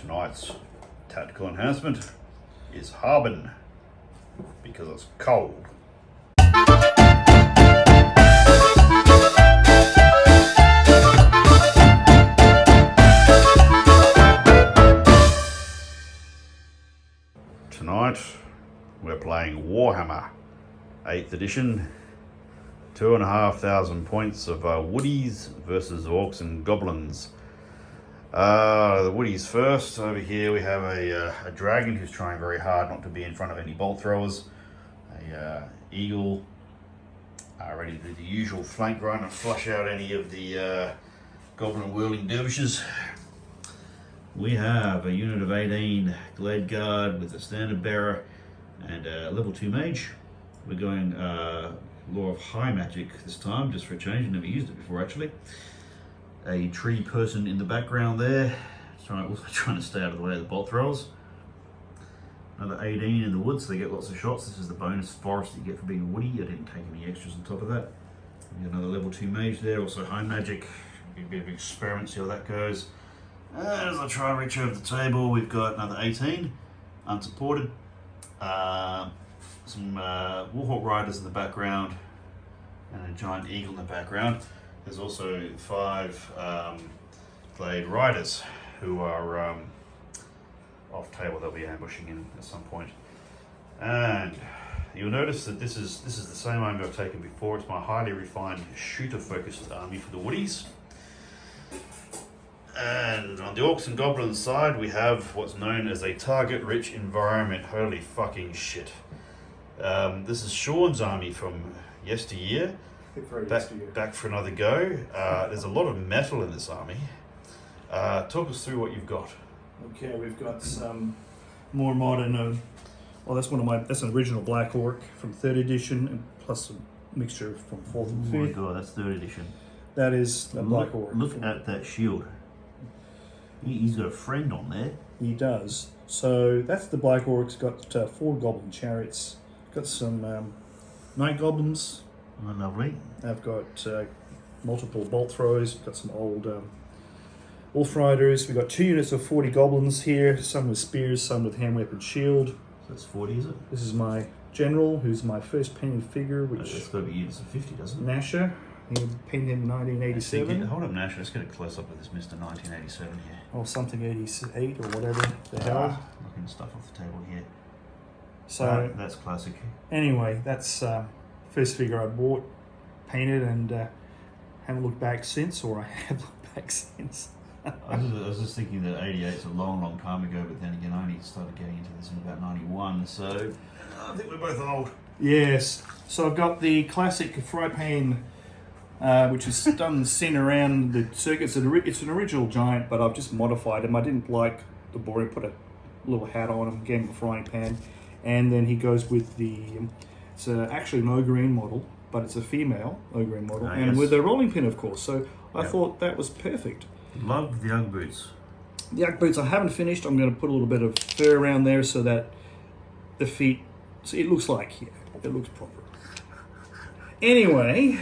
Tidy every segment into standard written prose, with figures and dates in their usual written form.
Tonight's tactical enhancement is Harbin, because it's cold. Tonight we're playing Warhammer 8th edition, 2,500 points of Woodies versus Orcs and Goblins. The Woodies first. Over here we have a dragon who's trying very hard not to be in front of any bolt throwers. A eagle ready to do the usual flank run and flush out any of the goblin whirling dervishes. We have a unit of 18 Glade Guard with a standard bearer and a level 2 mage. We're going Law of High Magic this time, just for a change. I've never used it before actually. A tree person in the background there, also trying to stay out of the way of the bolt throwers. Another 18 in the woods, so they get lots of shots. This is the bonus forest that you get for being a woody. I didn't take any extras on top of that. We got another level 2 mage there, also high magic. Be a bit of an experiment, see how that goes. As I try and reach over the table, we've got another 18, unsupported. Some Warhawk Riders in the background, and a giant eagle in the background. There's also 5 Glade Riders who are off table. They'll be ambushing in at some point. And you'll notice that this is the same army I've taken before. It's my highly refined shooter-focused army for the Woodies. And on the Orcs and Goblins side, we have what's known as a target-rich environment. Holy fucking shit. This is Sean's army from yesteryear. Back for another go. There's a lot of metal in this army. Talk us through what you've got. Okay, we've got some more modern. Well, that's an original Black Orc from 3rd edition, and plus a mixture from 4th and 5th. Oh my god, that's 3rd edition. That is a Black Orc. Look at that shield. He's got a friend on there. He does. So that's the Black Orc's got 4 goblin chariots. Got some night goblins. Oh, lovely. I've got multiple bolt throwers. Got some old wolf riders. We've got 2 units of 40 goblins here. Some with spears, some with hand weapon shield. So that's 40, is it? This is my general, who's my first painted figure, which it's got to be units of 50, doesn't it? Nasher. He painted him in 1987. Hold up, Nasher. Let's get a close up of this Mr. 1987 here. Or something 88 or whatever the hell. Looking at stuff off the table here. So that's classic. Anyway, that's first figure I bought, painted, and haven't looked back since, or I have looked back since. I was just thinking that 88's a long time ago, but then again, I only started getting into this in about 91, so I think we're both old. Yes. So I've got the classic fry pan, which is done seen around the circuits. It's an original giant, but I've just modified him. I didn't like the boring, put a little hat on him, gave him a frying pan, and then he goes with the, it's actually an Ogreen model, but it's a female Ogreen model, and with a rolling pin, of course. So I thought that was perfect. Love the Ugg boots. The Ugg boots I haven't finished. I'm going to put a little bit of fur around there so that the feet, so it looks like here. It looks proper. Anyway,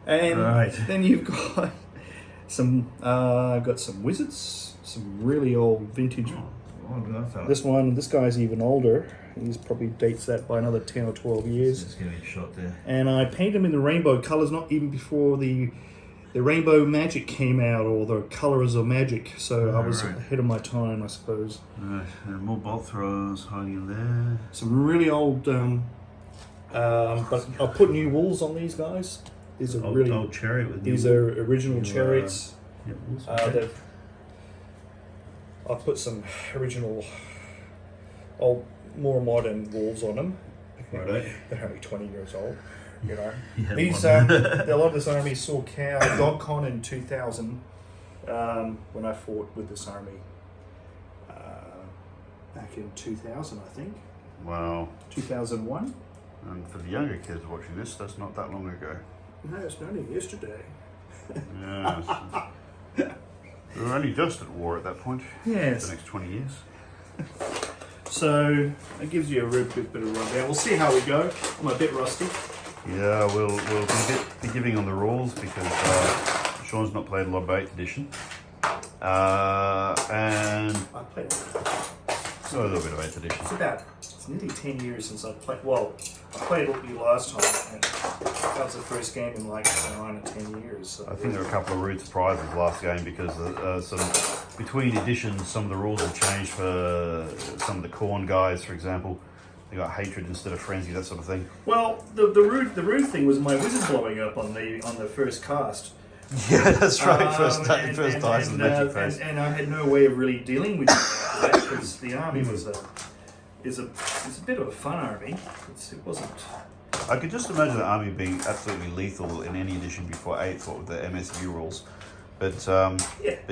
and then you've got some. I've got some wizards, some really old vintage. This guy's even older. He's probably dates that by another 10 or 12 years. It's going to be a shot there. And I painted him in the rainbow colors, not even before the rainbow magic came out, or the colors of magic. So I was ahead of my time, I suppose. More bolt throwers hiding there. Some really old. But I'll put new walls on these guys. These are really old chariot with these are original chariots. Yeah, I'll put some original, old, more modern walls on them. Right. They're only 20 years old. You know, yeah, these a lot of this army saw GodCon in 2000 when I fought with this army back in 2000, I think. Wow. 2001. And for the younger kids watching this, that's not that long ago. No, it's only yesterday. Yes. We were only just at war at that point. Yes. For the next 20 years. So it gives you a real quick bit of rundown. We'll see how we go. I'm a bit rusty. Yeah, we'll be giving on the rules because Sean's not played a lot of 8th edition. And I played. So a little bit of 8th edition. It's nearly 10 years since I played. Well, I played with you last time, and that was the first game in like 9 or 10 years. So I think there were a couple of rude surprises last game because between editions, some of the rules have changed for some of the corn guys, for example. They got hatred instead of frenzy, that sort of thing. Well, the rude thing was my wizard blowing up on the first cast. Yeah, that's right. First dice in the magic phase. And I had no way of really dealing with that because the army is a bit of a fun army. It wasn't. I could just imagine the army being absolutely lethal in any edition before 8th, what with the MSU rules. But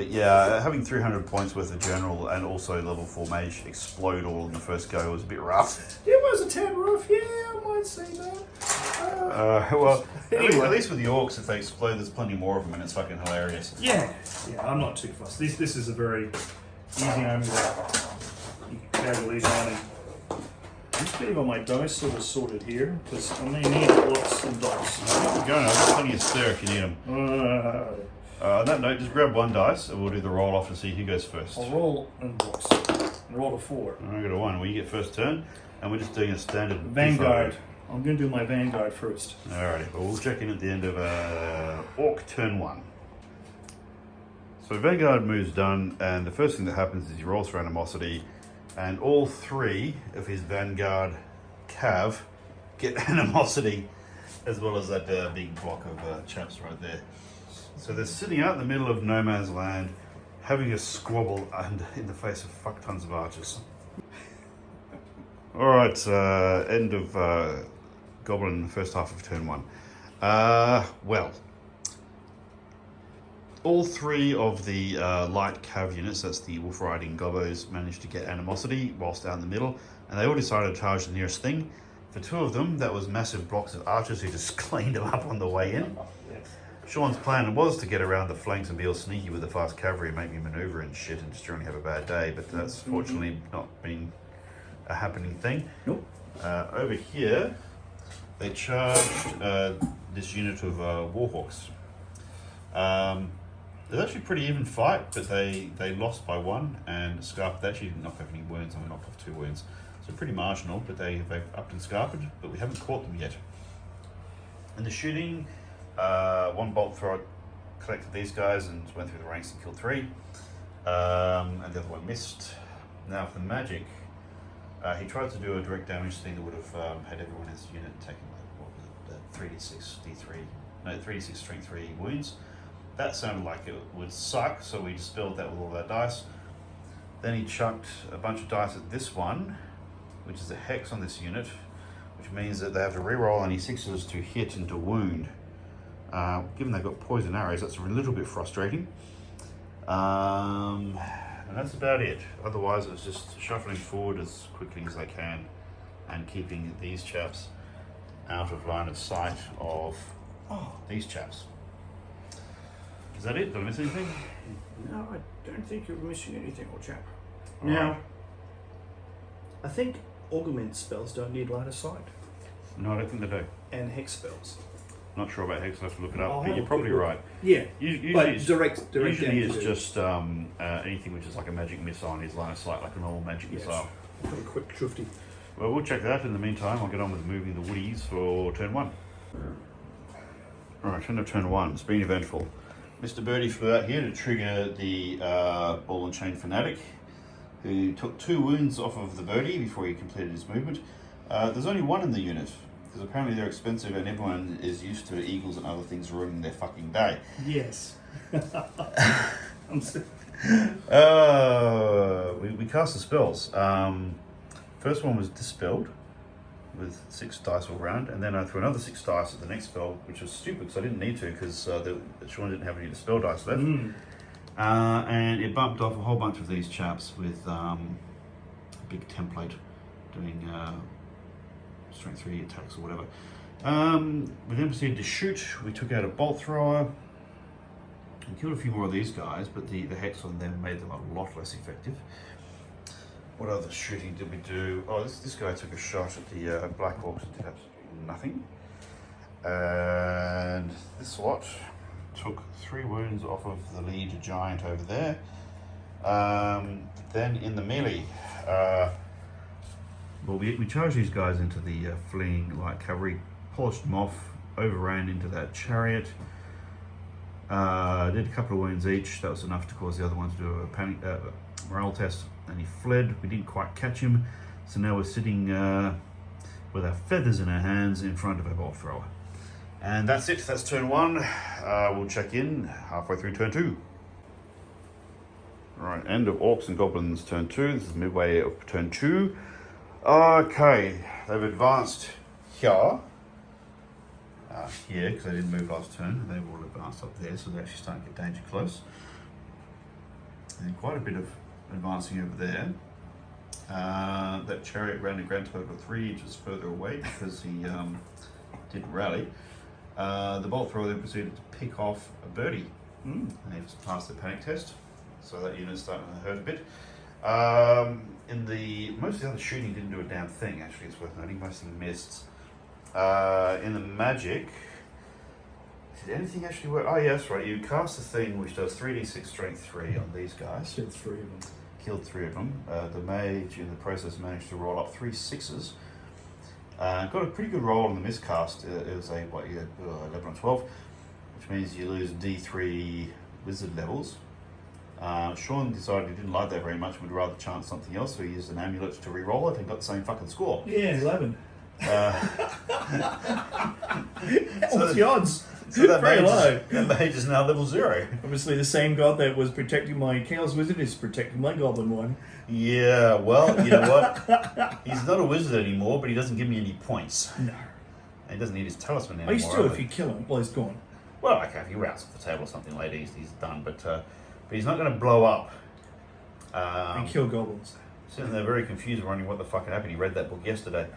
yeah, having 300 points worth of general and also level 4 mage explode all in the first go was a bit rough. It was a tad rough, yeah, I might say that. Well, anyway. at least with the orcs, if they explode, there's plenty more of them, and it's fucking hilarious. Yeah, I'm not too fussed. This is a very easy army that you can casual easy on. I'm just getting all my dice sort of sorted here because I may need lots of dice. Go on, I've got plenty of spare if you need them. On that note, just grab 1 dice and we'll do the roll off and see who goes first. I'll roll and books. And roll a 4. I got a 1. Well, you get first turn, and we're just doing a standard Vanguard. I'm going to do my Vanguard first. Alrighty, well, we'll check in at the end of Orc turn 1. So Vanguard move's done, and the first thing that happens is he rolls for animosity, and all 3 of his Vanguard cav get animosity, as well as that big block of chaps right there. So they're sitting out in the middle of no man's land, having a squabble and in the face of fuck tons of archers. Alright, end of Goblin first half of turn 1. Well, all 3 of the light cav units, that's the wolf riding gobos, managed to get animosity whilst out in the middle, and they all decided to charge the nearest thing. For 2 of them, that was massive blocks of archers who just cleaned them up on the way in. Sean's plan was to get around the flanks and be all sneaky with the fast cavalry and make me manoeuvre and shit and just generally have a bad day, but that's fortunately not been a happening thing. Nope. Over here, they charged this unit of warhawks. It was actually a pretty even fight, but they lost by 1, and Scarp, they actually didn't knock off any wounds, and we knocked off 2 wounds. So pretty marginal, but they've upped and scarped, but we haven't caught them yet. In the shooting, 1 bolt thrower collected these guys and went through the ranks and killed 3, and the other one missed. Now for the magic, he tried to do a direct damage thing that would have had everyone in his unit taking, what was it, 3d6 d3, no, 3d6 strength 3 wounds. That sounded like it would suck, so we dispelled that with all our dice. Then he chucked a bunch of dice at this one, which is a hex on this unit, which means that they have to reroll any 6s to hit and to wound. Given they've got poison arrows, that's a little bit frustrating. And that's about it. Otherwise, it was just shuffling forward as quickly as they can and keeping these chaps out of line of sight of these chaps. Is that it? Did I miss anything? No, I don't think you're missing anything, old chap. All Now, right. I think augment spells don't need line of sight, No, I don't think they do. and hex spells. Not sure about hex, I'll have to look it I'll up, have but a you're probably quick look. right. Yeah, Usually but it's, direct usually damage it's do. just anything which is like a magic missile and is line of sight like a normal magic Yes. missile. Pretty quick, trufty. Well, we'll check that. In the meantime, I'll get on with moving the woodies for turn 1. Alright, end of turn 1. It's been eventful. Mr. Birdie flew out here to trigger the ball and chain fanatic, who took 2 wounds off of the birdie before he completed his movement. There's only 1 in the unit, because apparently they're expensive and everyone is used to eagles and other things ruining their fucking day. Yes. I'm still... We cast the spells. First one was dispelled with 6 dice all round, and then I threw another 6 dice at the next spell, which was stupid because I didn't need to, because Sean didn't have any dispel dice left. And it bumped off a whole bunch of these chaps with a big template doing strength 3 attacks or whatever. We then proceeded to shoot. We took out a bolt thrower and killed a few more of these guys, but the hex on them made them a lot less effective. What other shooting did we do? Oh, this guy took a shot at the Black Orcs and did absolutely nothing. And this lot took 3 wounds off of the lead giant over there. Then in the melee, well, we charged these guys into the fleeing light cavalry, polished them off, overran into that chariot. Did a couple of wounds each. That was enough to cause the other one to do a panic morale test, and he fled. We didn't quite catch him, so now we're sitting with our feathers in our hands in front of a bolt thrower. And that's it. That's turn 1. We'll check in halfway through turn 2. Right, end of Orcs and Goblins turn 2. This is midway of turn 2. Okay, they've advanced here. Here, because they didn't move last turn, and they've all advanced up there, so they're actually starting to get danger close. And quite a bit of advancing over there. That chariot ran a grand total of 3 inches further away because he didn't rally. The bolt thrower then proceeded to pick off a birdie, and he just passed the panic test, so that unit's starting to hurt a bit. Most of the other shooting didn't do a damn thing, actually, it's worth noting. Most of them missed. In the magic, did anything actually work? Oh, yes, right. You cast a thing which does 3d6 strength 3 on these guys. Killed 3 of them. Killed 3 of them. The mage in the process managed to roll up 3 6s. Got a pretty good roll on the miscast. It was a 11 or 12, which means you lose D3 wizard levels. Sean decided he didn't like that very much and would rather chance something else, so he used an amulet to re-roll it and got the same fucking score. Yeah, 11. What's the odds? So that Very low. That mage is now level 0. Obviously, the same god that was protecting my Chaos Wizard is protecting my Goblin one. Yeah, well, you know what? He's not a wizard anymore, but he doesn't give me any points. No. And he doesn't need his talisman anymore. Oh, you still, if you kill him, well, he's gone. Well, okay, if he routes off the table or something later, he's done. But he's not going to blow up. And kill goblins. Sitting there very confused, wondering what the fuck happened. He read that book yesterday.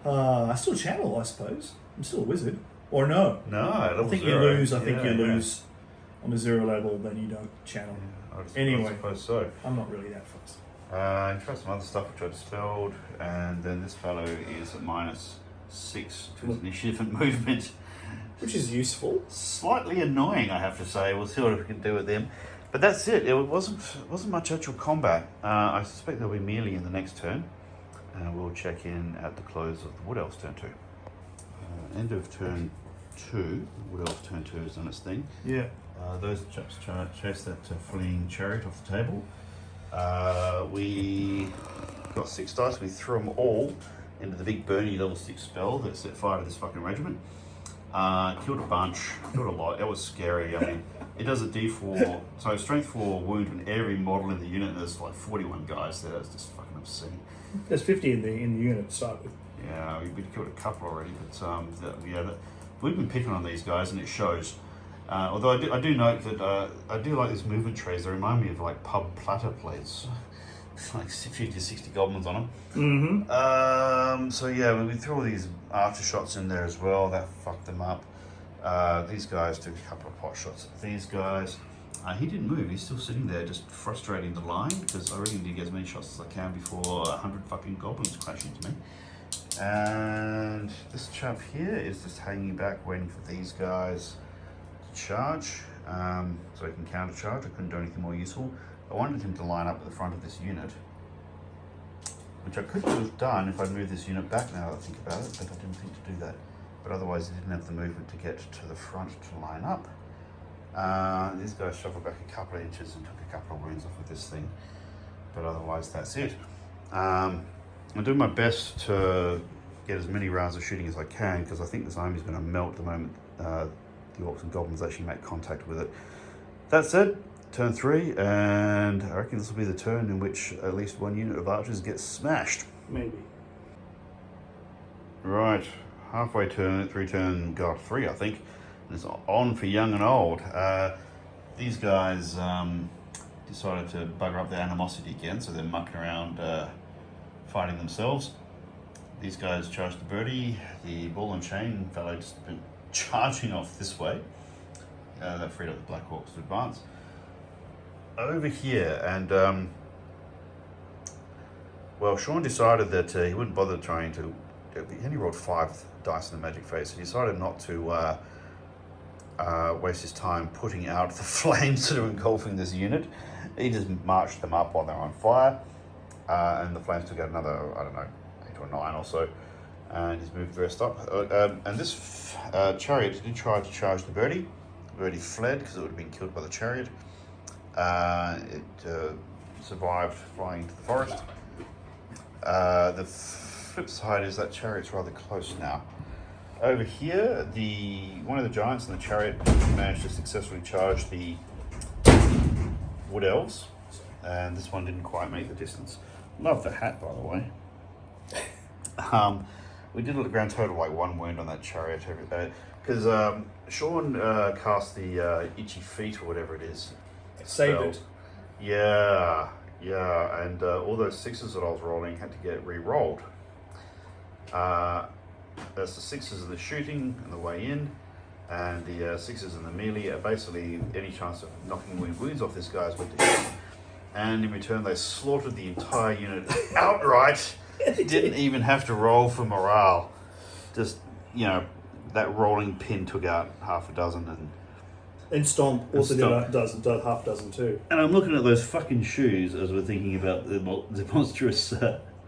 I still channel, I suppose. I'm still a wizard. Or no. No, I think you lose. I think you lose on a 0 level, then you don't channel. Yeah, I suppose so. I'm not really that fussed. I tried some other stuff which I dispelled, and then this fellow is at -6 to his initiative and movement. Which is useful. Slightly annoying, I have to say. We'll see what we can do with them. But that's it. It wasn't much actual combat. I suspect there'll be melee in the next turn. We'll check in at the close of the Wood Elves turn 2. End of turn 2. Wood Elves turn 2 has done its thing. Yeah. Those chaps chased that fleeing chariot off the table. We got 6 dice. We threw them all into the big Bernie level 6 spell that set fire to this fucking regiment. Killed a bunch. Killed a lot. It was scary. I mean, it does a D4. So strength 4 wound in every model in the unit. And there's like 41 guys there. That's just fucking obscene. There's 50 in the unit to start with. Yeah, we'd killed a couple already, but we've been picking on these guys, and it shows. Although I do note that I do like these movement trays. They remind me of like pub platter plates, like 50 to 60 goblins on them. Mm-hmm. So yeah, we threw all these archer shots in there as well. That fucked them up. These guys took a couple of pot shots at these guys. He didn't move. He's still sitting there, just frustrating the line, because I really need to get as many shots as I can before 100 fucking goblins crash into me. And this chap here is just hanging back, waiting for these guys to charge, so he can counter charge. I couldn't do anything more useful. I wanted him to line up at the front of this unit, which I could have done if I'd moved this unit back now that I think about it, but I didn't think to do that. But otherwise, he didn't have the movement to get to the front to line up. These guys shuffled back a couple of inches and took a couple of wounds off of this thing, but otherwise that's it. I'm doing my best to get as many rounds of shooting as I can, because I think this army is going to melt the moment the Orcs and Goblins actually make contact with it. That said, turn 3, and I reckon this will be the turn in which at least one unit of archers gets smashed. Maybe. Right, halfway through turn 3, I think. It's on for young and old. These guys decided to bugger up their animosity again, so they're mucking around fighting themselves. These guys charged the birdie. The ball and chain fellow just been charging off this way. That freed up the Black Hawks to advance. Over here, and well, Sean decided that he wouldn't bother trying to. He only rolled 5 dice in the magic phase, so he decided not to waste his time putting out the flames that are engulfing this unit, He just marched them up while they're on fire, and the flames took out another, I don't know, 8 or 9 or so, and he's moved the rest up. And this chariot did try to charge the birdie. The birdie fled because it would have been killed by the chariot. It survived flying into the forest. The flip side is that chariot's rather close now. Over here, one of the giants in the chariot managed to successfully charge the Wood Elves, and this one didn't quite make the distance. Love the hat, by the way. We did a grand total like 1 wound on that chariot because Sean cast the itchy feet or whatever it is. Saved it. Yeah, and all those 6s that I was rolling had to get re-rolled. That's the 6s in the shooting and the way in, and the 6s in the melee are basically any chance of knocking wounds off this guy's went to shit. And in return, they slaughtered the entire unit outright. Didn't even have to roll for morale. Just, that rolling pin took out half a dozen. And Stomp also did half a dozen too. And I'm looking at those fucking shoes as we're thinking about the monstrous,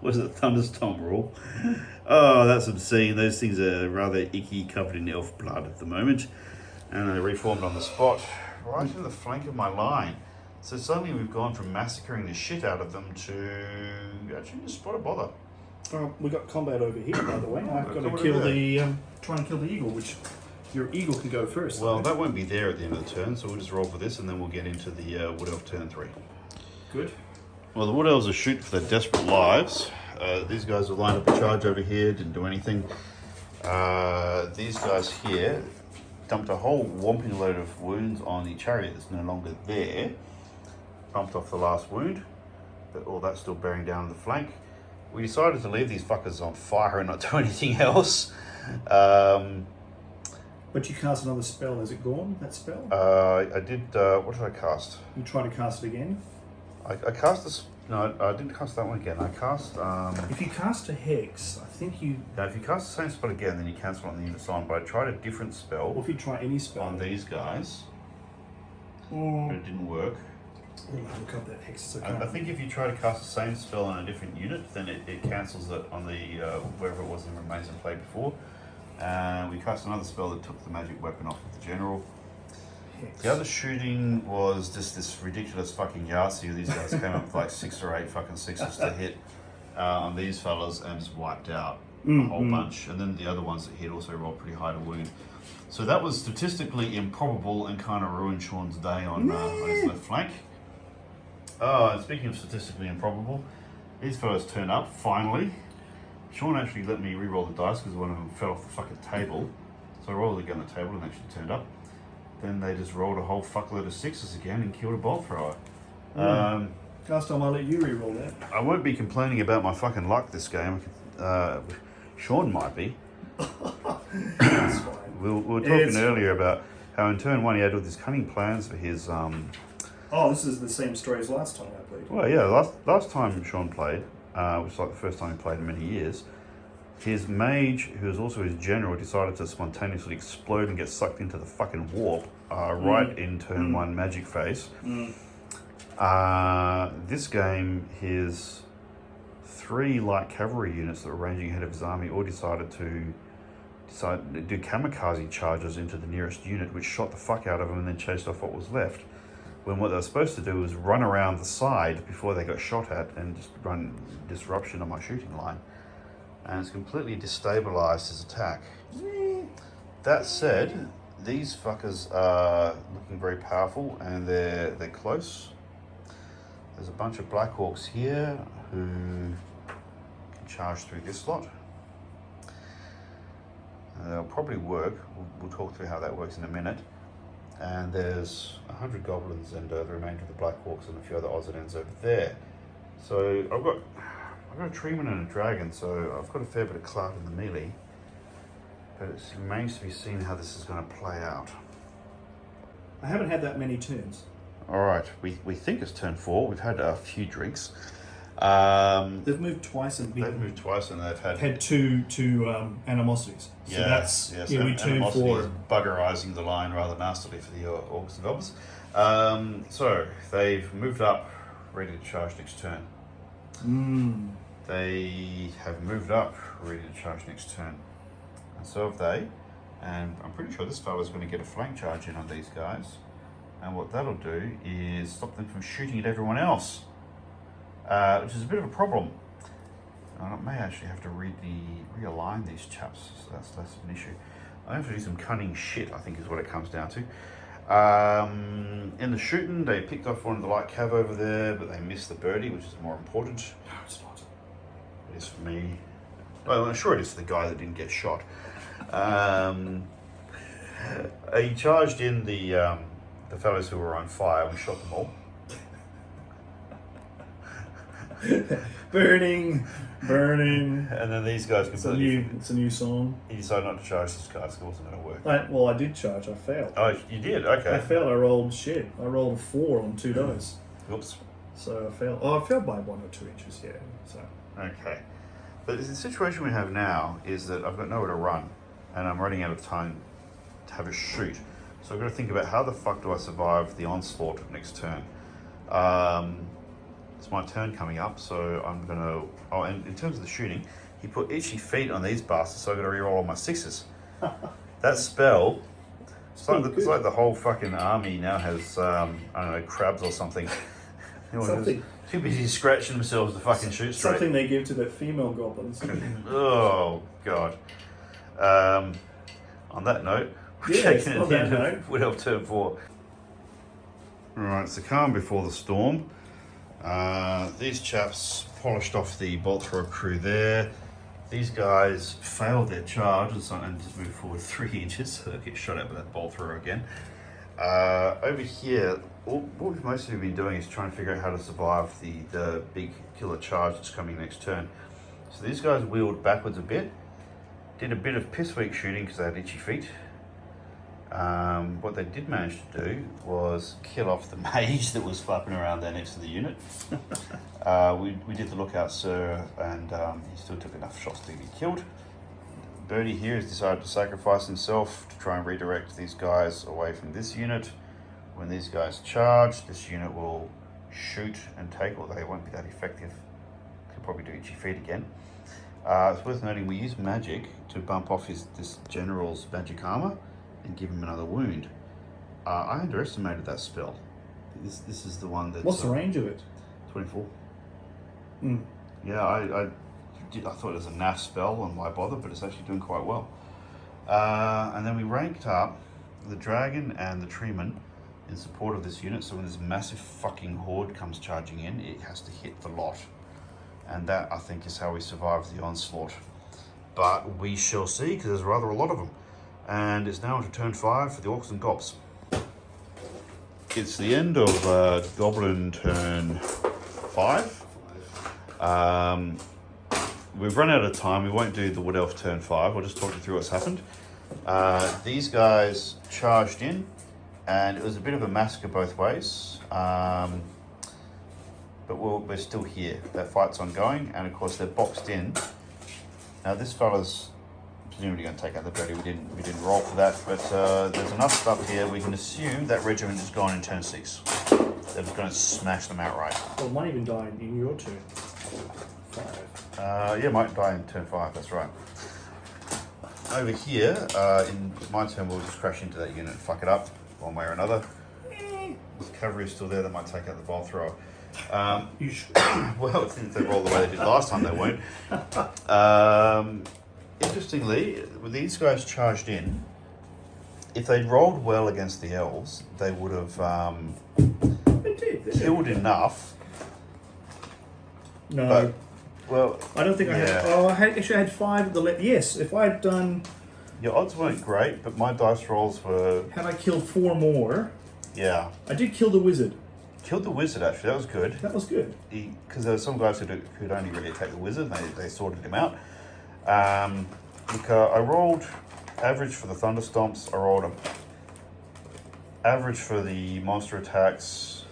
Thunderstomp rule. Oh, that's obscene. Those things are rather icky, covered in elf blood at the moment. And they reformed on the spot, right in the flank of my line. So suddenly we've gone from massacring the shit out of them to actually just spot a bother. We got combat over here, by the way. I've got to try and kill the eagle, which your eagle can go first. Well, that won't be there at the end of the turn, so we'll just roll for this and then we'll get into the Wood Elf turn 3. Good. Well, the Wood Elves are shooting for their desperate lives. These guys are lined up a charge over here, didn't do anything. These guys here dumped a whole whomping load of wounds on the chariot that's no longer there. Bumped off the last wound, but all that's still bearing down on the flank. We decided to leave these fuckers on fire and not do anything else. But you cast another spell. Is it gone, that spell? I did, what did I cast? You try to cast it again? I cast this, no, I didn't cast that one again. I cast, If you cast a hex, I think you... Now, if you cast the same spell again, then you cancel on the unit's on, but I tried a different spell. Or if you try any spell. On these guys, but it didn't work. Look up that hex. I think if you try to cast the same spell on a different unit, then it cancels it on the wherever it was and remains in play before. We cast another spell that took the magic weapon off of the general. Hex. The other shooting was just this ridiculous fucking Yahtzee. These guys came up with like 6 or 8 fucking 6s to hit on these fellas and just wiped out a whole bunch. And then the other ones that hit also rolled pretty high to wound. So that was statistically improbable and kind of ruined Sean's day on his left flank. Oh, and speaking of statistically improbable, these fellas turned up, finally. Sean actually let me re-roll the dice because one of them fell off the fucking table. So I rolled it again on the table and actually turned up. Then they just rolled a whole fuckload of 6s again and killed a bolt thrower. Last time I let you re-roll that. I won't be complaining about my fucking luck this game. Sean might be. That's fine. We were talking earlier about how in turn 1 he had all these cunning plans for his... Oh, this is the same story as last time I played. Well, yeah, last time Sean played, which is like the first time he played in many years, his mage, who was also his general, decided to spontaneously explode and get sucked into the fucking warp right in turn 1 magic phase. This game, his 3 light cavalry units that were ranging ahead of his army all decided to do kamikaze charges into the nearest unit, which shot the fuck out of him and then chased off what was left. When what they were supposed to do was run around the side before they got shot at and just run disruption on my shooting line. And it's completely destabilized his attack. That said, these fuckers are looking very powerful and they're close. There's a bunch of Black Orcs here who can charge through this lot. And they'll probably work. We'll talk through how that works in a minute. And there's 100 goblins and the remainder of the Black Orcs and a few other odds and ends over there. So I've got a treeman and a dragon, so I've got a fair bit of clout in the melee. But it remains to be seen how this is going to play out. I haven't had that many turns. All right, we think it's turn 4. We've had a few drinks. They've moved twice and they've moved twice, and they've had two animosities. So that's we turn animosity is for buggerizing the line rather nastily for the Orcs and Goblins. So they've moved up, ready to charge next turn. They have moved up, ready to charge next turn, and so have they. And I'm pretty sure this fella's going to get a flank charge in on these guys. And what that'll do is stop them from shooting at everyone else, which is a bit of a problem. I may actually have to realign these chaps, so that's less of an issue. I have to do some cunning shit, I think is what it comes down to. In the shooting, they picked off one of the light cav over there, but they missed the birdie, which is more important. No, it's not. It is for me. Well, I'm sure it is for the guy that didn't get shot. He charged in the fellows who were on fire. We shot them all. Burning. And then these guys completely... It's a new song. He decided not to charge this guy, so it wasn't going to work. I did charge. I failed. Oh, you did? Okay. I failed. I rolled shit. I rolled a 4 on 2 dice. Oops. So I failed. Oh, I failed by 1 or 2 inches, yeah. So. Okay. But the situation we have now is that I've got nowhere to run, and I'm running out of time to have a shoot. So I've got to think about how the fuck do I survive the onslaught next turn. It's my turn coming up, so I'm going to... Oh, and in terms of the shooting, he put itchy feet on these bastards, so I've got to reroll all my 6s. That spell... It's like the whole fucking army now has, I don't know, crabs or something. Something. Too busy scratching themselves to fucking shoot straight. Something they give to the female goblins. Oh, God. On that note, we're taking it into Wood Elf turn 4. Right, it's the calm before the storm. These chaps polished off the bolt thrower crew there. These guys failed their charge and just moved forward 3 inches, so they'll get shot at with that bolt thrower again. Over here, what we've mostly been doing is trying to figure out how to survive the big killer charge that's coming next turn. So these guys wheeled backwards a bit, did a bit of piss weak shooting because they had itchy feet. What they did manage to do was kill off the mage that was flapping around there next to the unit. We did the lookout, sir, and he still took enough shots to get killed. Birdie here has decided to sacrifice himself to try and redirect these guys away from this unit. When these guys charge, this unit will shoot and take, although it won't be that effective. He'll probably do itchy feet again. It's worth noting we use magic to bump off this general's magic armor and give him another wound. I underestimated that spell. This is the one that... What's the range of it? 24. Yeah, I thought it was a naff spell and why bother, but it's actually doing quite well. And then we ranked up the dragon and the treeman in support of this unit, so when this massive fucking horde comes charging in, it has to hit the lot. And that, I think, is how we survive the onslaught. But we shall see, because there's rather a lot of them. And it's now into turn 5 for the Orcs and Gobs. It's the end of Goblin turn 5. We've run out of time. We won't do the Wood Elf turn 5. I'll just talk you through what's happened. These guys charged in, and it was a bit of a massacre both ways. But we're still here. That fight's ongoing, and of course they're boxed in. Now this fella's presumably going to take out the birdie. We didn't roll for that, but there's enough stuff here. We can assume that regiment is gone in turn 6. They're just going to smash them outright. Well, it might even die in your turn 5. Yeah, might die in turn 5. That's right. Over here, in my turn, we'll just crash into that unit and fuck it up one way or another. The cavalry is still there. That might take out the bolt thrower. You should. Well, if they roll the way they did last time, they won't. Interestingly, with these guys charged in, if they'd rolled well against the elves, they would have killed enough. No. But, well, I don't think I had. Oh, I had 5 at the left. Yes, if I had done. Your odds weren't great, but my dice rolls were... Had I killed 4 more? Yeah. I did kill the wizard. Killed the wizard, actually. That was good. That was good. Because there were some guys who'd only really attack the wizard, and they sorted him out. Look, I rolled average for the thunder stomps. I rolled average for the monster attacks.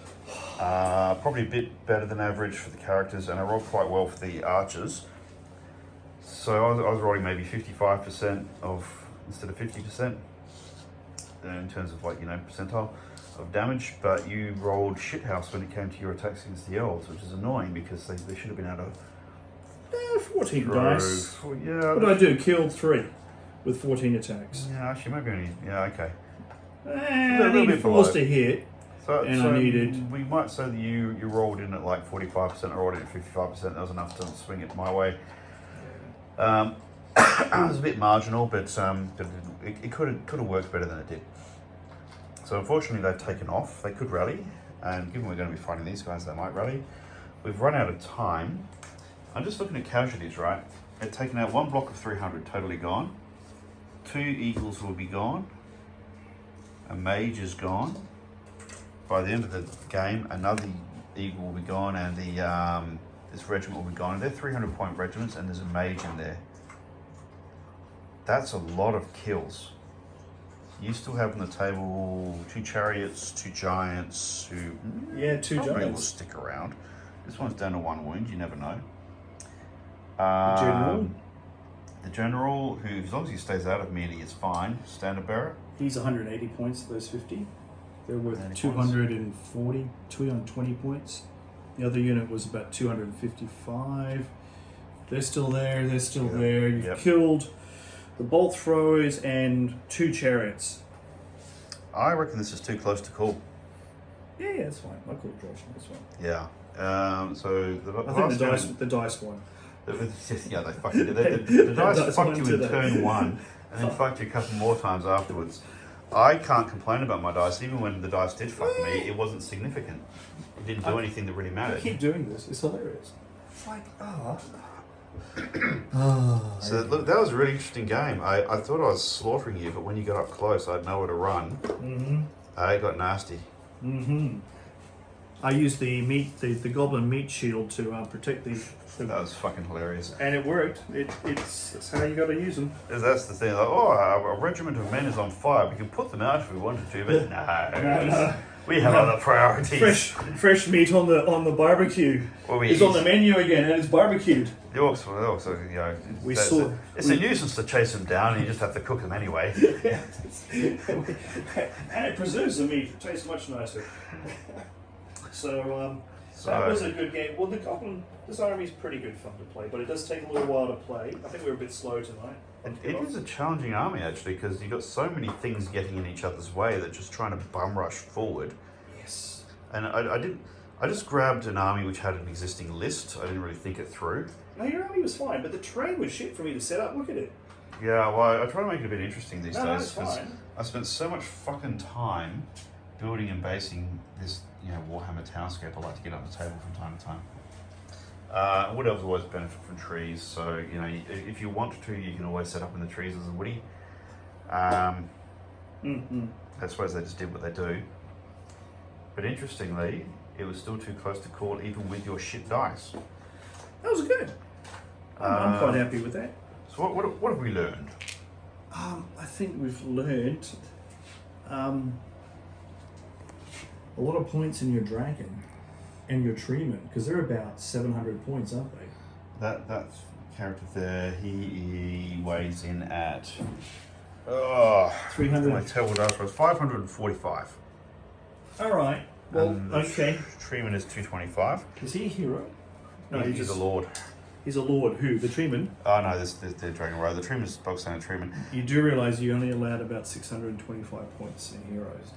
Probably a bit better than average for the characters, and I rolled quite well for the archers. So I was rolling maybe 55% instead of 50% in terms of percentile of damage. But you rolled shithouse when it came to your attacks against the elves, which is annoying because they should have been able to 14 dice. Yeah. What did I do? Killed 3 with 14 attacks. Yeah, actually, maybe only. Yeah, okay. I needed 4s to hit. So I needed. We might say that you rolled in at like 45%, I rolled in at 55%. That was enough to swing it my way. It was a bit marginal, but it could have worked better than it did. So unfortunately, they've taken off. They could rally, and given we're going to be fighting these guys, they might rally. We've run out of time. I'm just looking at casualties, right? They've taken out 1 block of 300, totally gone. 2 eagles will be gone. A mage is gone. By the end of the game, another eagle will be gone, and this regiment will be gone. They're 300-point regiments, and there's a mage in there. That's a lot of kills. You still have on the table 2 chariots, 2 giants, who 2 probably giants will stick around. This one's down to 1 wound. You never know. General. The general, who as long as he stays out of melee, is fine. Standard bearer. He's 180 points of those 50. They're worth 240, 220 points. The other unit was about 255. They're still there. They're still there. You've killed the bolt throwers and 2 chariots. I reckon this is too close to call. Yeah, it's fine. I call it draw. That's fine. Yeah. So I think the dice won. Yeah, they fucking did. The dice fucked you in turn 1, and then fucked you a couple more times afterwards. I can't complain about my dice. Even when the dice did fuck me, it wasn't significant. It didn't do anything that really mattered. I keep doing this. It's hilarious. It's like, So look, that was a really interesting game. I thought I was slaughtering you, but when you got up close, I'd know where to run. Mm-hmm. It got nasty. Mm-hmm. I used the goblin meat shield to protect the. That was fucking hilarious. And it worked. That's how you got to use them. That's the thing. Like, a regiment of men is on fire. We can put them out if we wanted to, but no. We have other priorities. Fresh meat on the barbecue. It's on the menu again, and it's barbecued. The orcs, it's a nuisance to chase them down, and you just have to cook them anyway. And it preserves the meat. It tastes much nicer. So that was a good game. Well, this army is pretty good fun to play, but it does take a little while to play. I think we were a bit slow tonight. It is a challenging army, actually, because you've got so many things getting in each other's way that just trying to bum rush forward. Yes. And I just grabbed an army which had an existing list. I didn't really think it through. No, your army was fine, but the terrain was shit for me to set up. Look at it. Yeah, well, I try to make it a bit interesting these days. It's fine. I spent so much fucking time building and basing this, Warhammer townscape. I like to get on the table from time to time. Wood Elves always benefit from trees, so if you want to, you can always set up in the trees as a woody. I suppose they just did what they do. But interestingly, it was still too close to call, even with your shit dice. That was good. I'm quite happy with that. So what have we learned? I think we've learned a lot of points in your dragon and your treeman, because they're about 700 points, aren't they? That character there, he weighs in at 300. My table does was 545. All right. Well, okay. Treeman is 225. Is he a hero? No, he's a lord. He's a lord. Who? The treeman? Oh no, there's the Dragon Row. The treeman's box standard treeman. You do realise you only allowed about 625 points in heroes.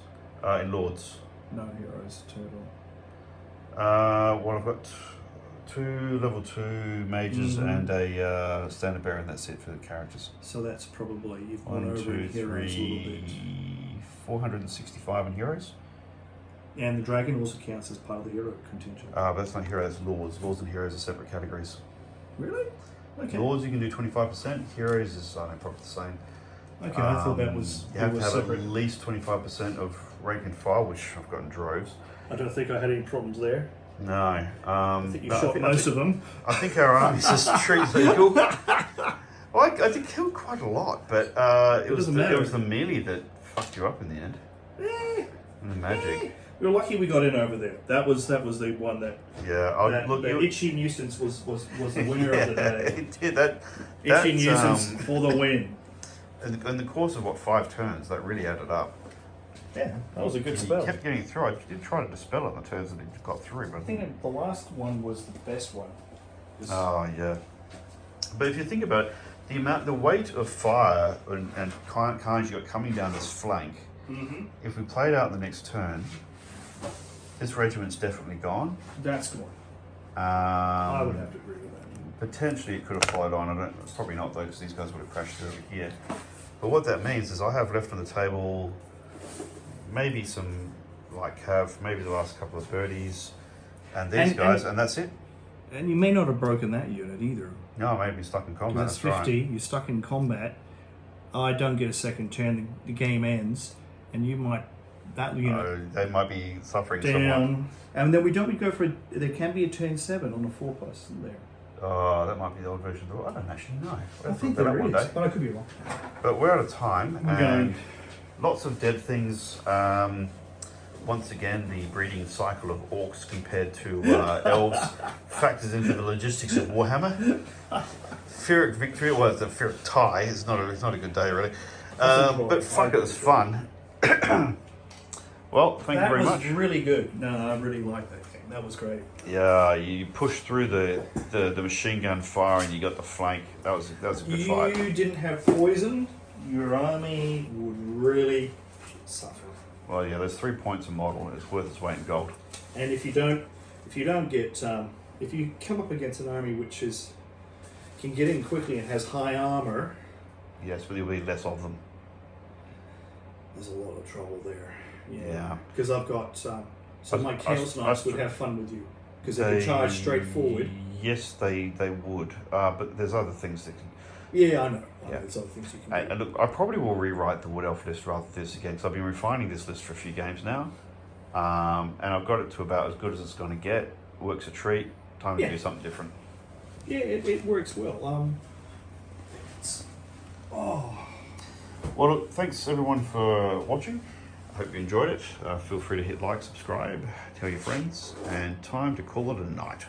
In lords. No heroes total. Well, I've got 2 level 2 mages and a standard bearer, and that's it for the characters. So that's probably you've gone 1, over 2, heroes 3, a little bit. 465 in heroes. And the dragon also counts as part of the hero contingent. But that's not heroes, lords. Lords and heroes are separate categories. Really? Okay. Lords you can do 25%. Heroes is probably the same. Okay, I thought that was you have to have separate. at least 25% of rank and file, which I've got in droves. I don't think I had any problems there. No. I think you shot most of them. I think our army's just trees legal. Well, I did kill quite a lot, but it was the melee that fucked you up in the end. And the magic. You're lucky we got in over there. That was the one that Yeah, the itchy nuisance was the winner of the day. It did that. Itchy nuisance for the win. In the course of 5 turns, that really added up. Yeah, that was a good He spell. kept getting through. I did try to dispel it in the turns that he got through, but I think the last one was the best one. Oh yeah. But if you think about it, the weight of fire and carnage you got coming down this flank, if we played out the next turn, this regiment's definitely gone. That's gone. I would have to agree with that. Potentially it could have followed on. Probably not though, because these guys would have crashed through over here. But what that means is I have left on the table maybe some maybe the last couple of birdies, and these guys, and that's it. And you may not have broken that unit either. No, maybe stuck in combat. That's 50. Right. You're stuck in combat. I don't get a second turn. The game ends, and you might that unit. They might be suffering down, somewhat. And then we go for. There can be a turn 7 on a 4+, isn't there? Oh, that might be the old version. I don't actually know. I think there is, but I could be wrong. But we're out of time, and lots of dead things. Once again, the breeding cycle of orcs compared to elves factors into the logistics of Warhammer. Pyrrhic victory, well, it's a Pyrrhic tie. It's not a good day, really. But fuck, it was fun. Well, thank you very much. That was really good. No, I really liked that game. That was great. Yeah, you pushed through the machine gun fire and you got the flank. That was a good fight. You didn't have poison, your army would really suffer. Well, yeah, there's 3 points a model. It's worth its weight in gold. And if you come up against an army which can get in quickly and has high armor, yes, but there'll be less of them. There's a lot of trouble there. Yeah. Because I've got my Chaos Knights would have fun with you because they can charge straight forward. Yes, they would. But there's other things that can. Yeah, I know. There's other things you can do. And look, I probably will rewrite the Wood Elf list rather than this again because I've been refining this list for a few games now, and I've got it to about as good as it's going to get. Works a treat. Time to do something different. Yeah, it works well. Well, look, thanks everyone for watching. I hope you enjoyed it. Feel free to hit like, subscribe, tell your friends, and time to call it a night.